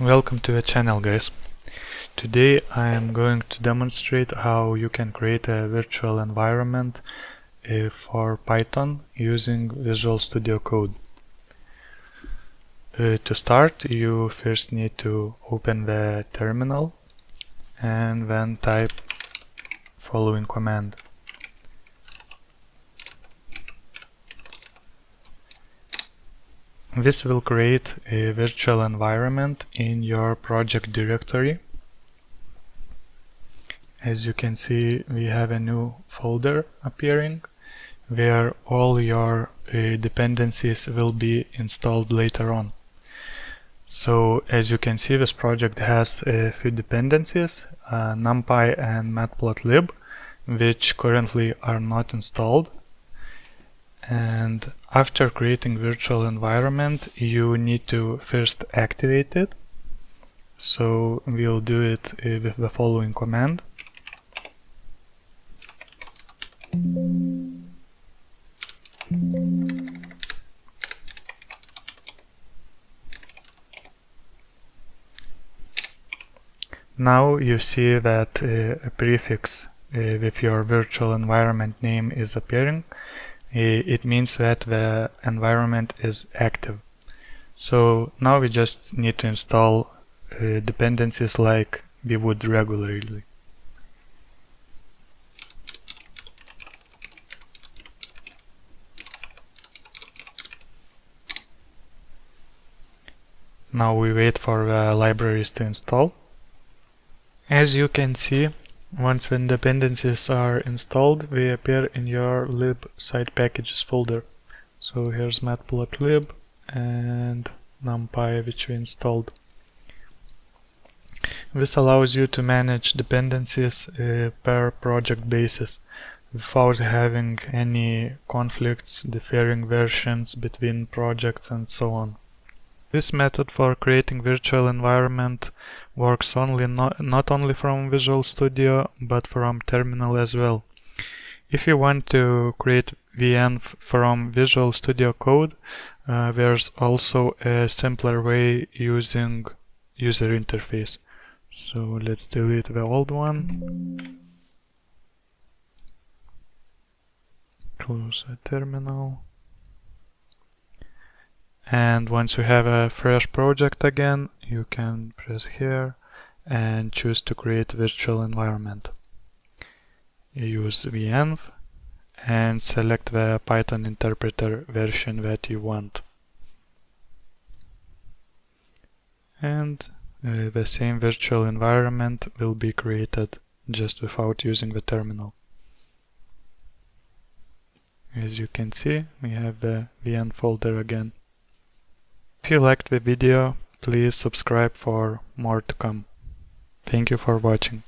Welcome to the channel, guys. Today I am going to demonstrate how you can create a virtual environment for Python using Visual Studio Code. To start, you first need to open the terminal and then type following command. This will create a virtual environment in your project directory. As you can see, we have a new folder appearing where all your dependencies will be installed later on. So as you can see, this project has a few dependencies, NumPy and matplotlib, which currently are not installed. And after creating virtual environment, you need to first activate it. So we'll do it with the following command. Now you see that a prefix with your virtual environment name is appearing. It means that the environment is active. So now we just need to install dependencies like we would regularly. Now we wait for the libraries to install. As you can see, once the dependencies are installed, they appear in your lib side packages folder. So here's matplotlib and NumPy, which we installed. This allows you to manage dependencies per project basis without having any conflicts, differing versions between projects and so on. This method for creating virtual environment works not only from Visual Studio but from terminal as well. If you want to create venv from Visual Studio Code, there's also a simpler way using user interface. So let's delete the old one. Close the terminal. And once you have a fresh project again, you can press here and choose to create virtual environment. You use venv and select the Python interpreter version that you want. And the same virtual environment will be created just without using the terminal. As you can see, we have the venv folder again. If you liked the video, please subscribe for more to come. Thank you for watching.